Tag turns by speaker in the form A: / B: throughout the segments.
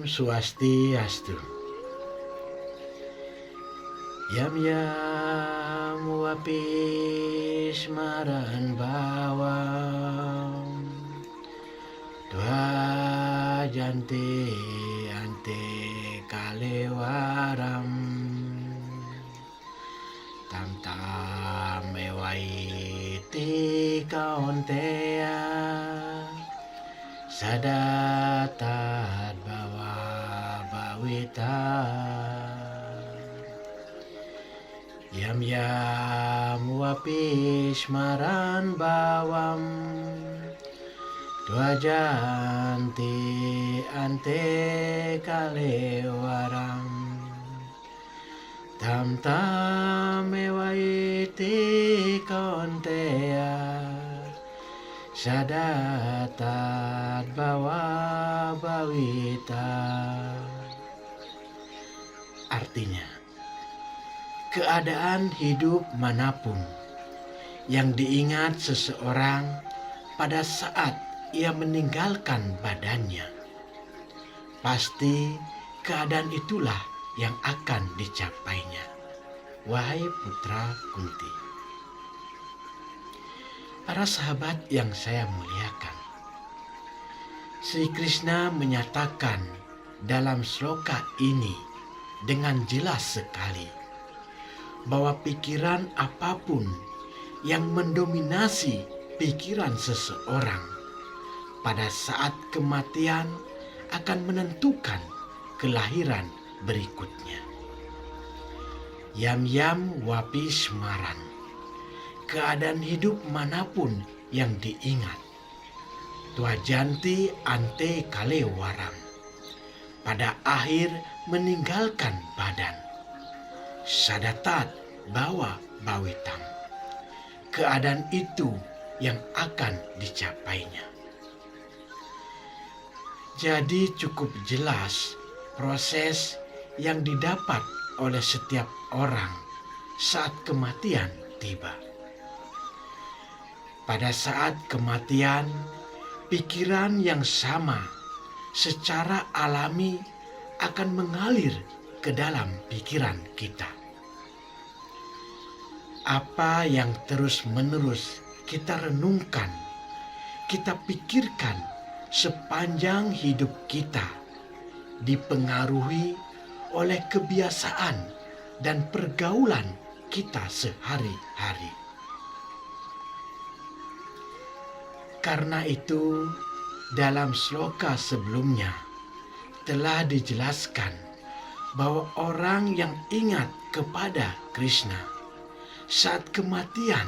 A: Swastiastu. Yam yam wapis maran bawang dua janti ante kalewaram tam tam mewai tika ontea sadatat bawa bawita yam yam wapis maran bawam dua janti ante kalewaram tam tam mewaiti kontea sadatat bawa bawita. Artinya, keadaan hidup manapun yang diingat seseorang pada saat ia meninggalkan badannya, pasti keadaan itulah yang akan dicapainya. Wahai putra Kunti. Para sahabat yang saya muliakan, Sri Krishna menyatakan dalam sloka ini dengan jelas sekali bahwa pikiran apapun yang mendominasi pikiran seseorang pada saat kematian akan menentukan kelahiran berikutnya. Yam yam wapis maran, keadaan hidup manapun yang diingat. Tuajanti ante kalewaram, pada akhir meninggalkan badan. Sadatat bawa bawitam, keadaan itu yang akan dicapainya. Jadi cukup jelas proses yang didapat oleh setiap orang saat kematian tiba. Pada saat kematian, pikiran yang sama secara alami akan mengalir ke dalam pikiran kita. Apa yang terus-menerus kita renungkan, kita pikirkan sepanjang hidup kita dipengaruhi oleh kebiasaan dan pergaulan kita sehari-hari. Karena itu, dalam sloka sebelumnya telah dijelaskan bahwa orang yang ingat kepada Krishna saat kematian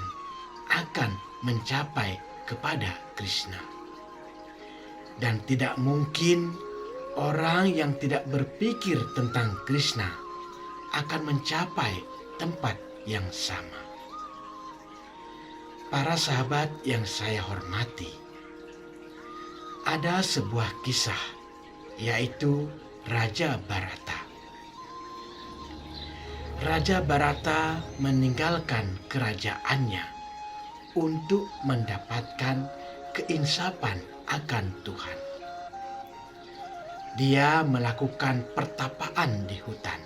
A: akan mencapai kepada Krishna. Dan tidak mungkin orang yang tidak berpikir tentang Krishna akan mencapai tempat yang sama. Para sahabat yang saya hormati, ada sebuah kisah, yaitu Raja Bharata. Raja Bharata meninggalkan kerajaannya untuk mendapatkan keinsapan akan Tuhan. Dia melakukan pertapaan di hutan.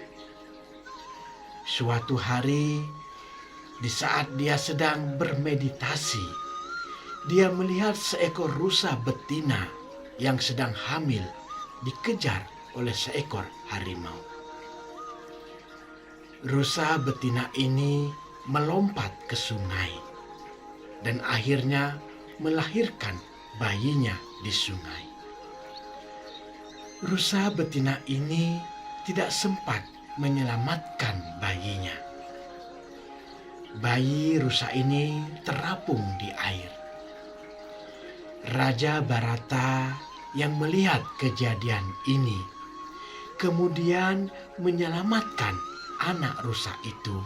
A: Suatu hari, di saat dia sedang bermeditasi, dia melihat seekor rusa betina yang sedang hamil dikejar oleh seekor harimau. Rusa betina ini melompat ke sungai dan akhirnya melahirkan bayinya di sungai. Rusa betina ini tidak sempat menyelamatkan bayinya. Bayi rusa ini terapung di air. Raja Bharata yang melihat kejadian ini kemudian menyelamatkan anak rusa itu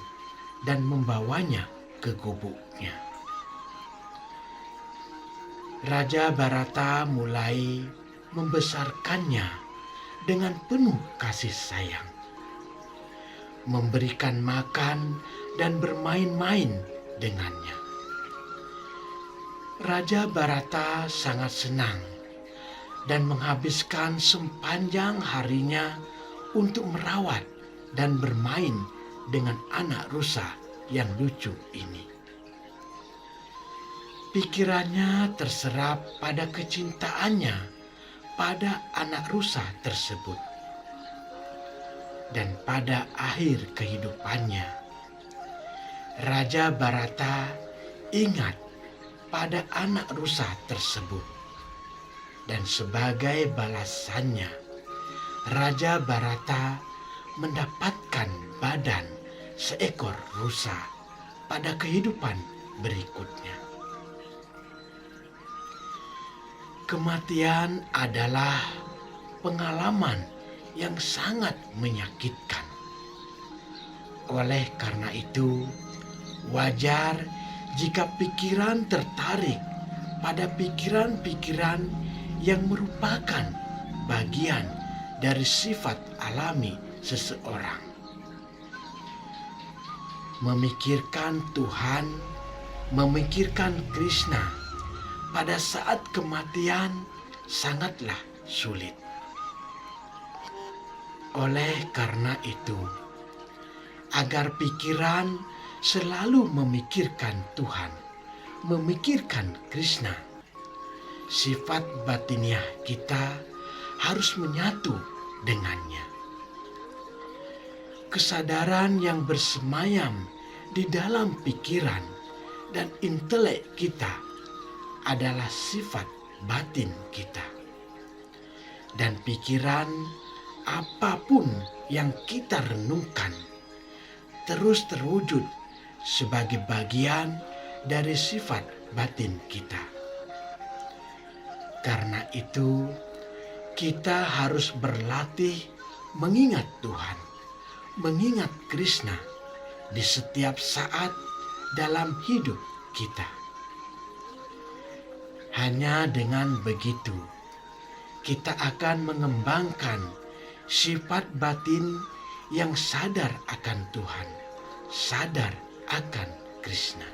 A: dan membawanya ke gubuknya. Raja Bharata mulai membesarkannya dengan penuh kasih sayang, memberikan makan dan bermain-main dengannya. Raja Bharata sangat senang dan menghabiskan sepanjang harinya untuk merawat dan bermain dengan anak rusa yang lucu ini. Pikirannya terserap pada kecintaannya pada anak rusa tersebut. Dan pada akhir kehidupannya, Raja Barata ingat pada anak rusa tersebut. Dan sebagai balasannya, Raja Barata mendapatkan badan seekor rusa pada kehidupan berikutnya. Kematian adalah pengalaman yang sangat menyakitkan. Oleh karena itu, wajar jika pikiran tertarik pada pikiran-pikiran yang merupakan bagian dari sifat alami seseorang. Memikirkan Tuhan, memikirkan Krishna pada saat kematian sangatlah sulit. Oleh karena itu, agar pikiran selalu memikirkan Tuhan, memikirkan Krishna, sifat batiniah kita harus menyatu dengannya. Kesadaran yang bersemayam di dalam pikiran dan intelek kita adalah sifat batin kita. Dan pikiran apapun yang kita renungkan terus terwujud sebagai bagian dari sifat batin kita. Karena itu, kita harus berlatih mengingat Tuhan, mengingat Krishna di setiap saat dalam hidup kita. Hanya dengan begitu, kita akan mengembangkan sifat batin yang sadar akan Tuhan, sadar akan Krishna.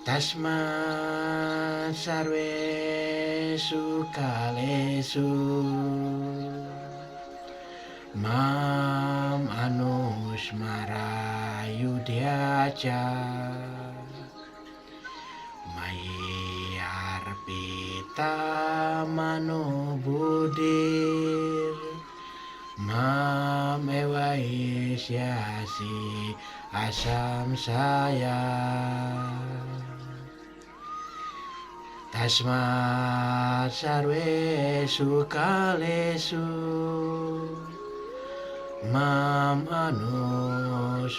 A: Tasmat sarvesu kalesu mam anusmara yudhyaca Mayi arpita mano budir mam ewaishyasi asam saya tasmat sarvesu kalesu mam anusmara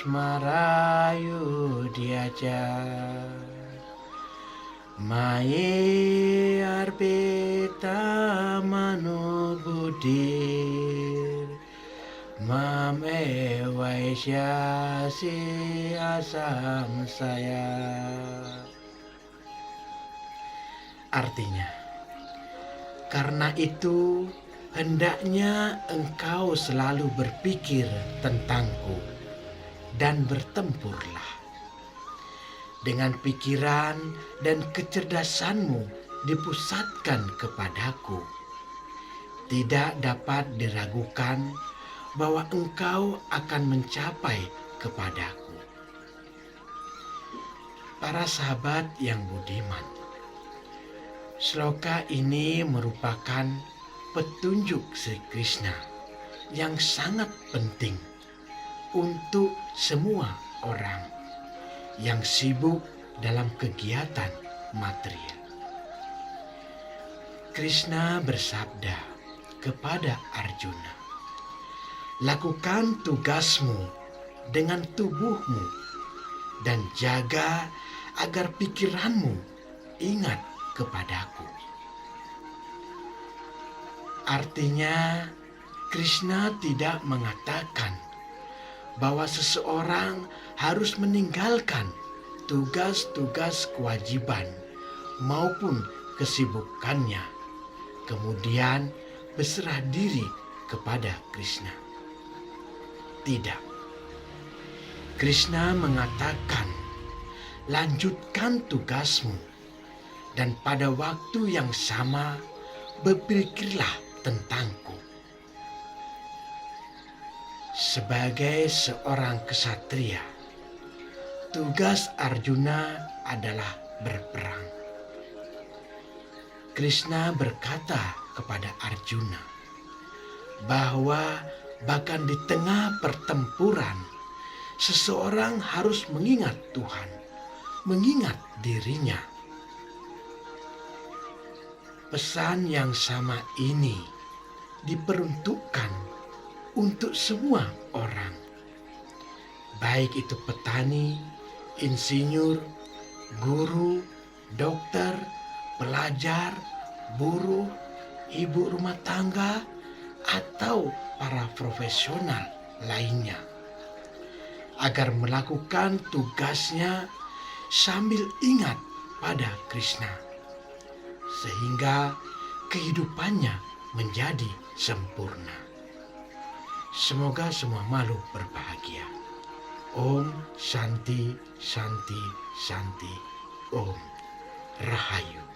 A: yudhyaca Mayi arpita mano budir mam ewaishyasi asam saya. Artinya, karena itu hendaknya engkau selalu berpikir tentangku dan bertempurlah. Dengan pikiran dan kecerdasanmu dipusatkan kepadaku. Tidak dapat diragukan bahwa engkau akan mencapai kepadaku. Para sahabat yang budiman, sloka ini merupakan petunjuk Sri Krishna yang sangat penting untuk semua orang yang sibuk dalam kegiatan material. Krishna bersabda kepada Arjuna, lakukan tugasmu dengan tubuhmu dan jaga agar pikiranmu ingat kepadaku. Artinya, Krishna tidak mengatakan bahwa seseorang harus meninggalkan tugas-tugas kewajiban maupun kesibukannya, kemudian berserah diri kepada Krishna. Tidak. Krishna mengatakan, lanjutkan tugasmu dan pada waktu yang sama berpikirlah tentangku. Sebagai seorang kesatria, tugas Arjuna adalah berperang. Krishna berkata kepada Arjuna bahwa bahkan di tengah pertempuran, seseorang harus mengingat Tuhan, mengingat dirinya. Pesan yang sama ini diperuntukkan untuk semua orang, baik itu petani, insinyur, guru, dokter, pelajar, buruh, ibu rumah tangga, atau para profesional lainnya, agar melakukan tugasnya sambil ingat pada Krishna, sehingga kehidupannya menjadi sempurna. Semoga semua makhluk berbahagia. Om Shanti Shanti Shanti. Om Rahayu.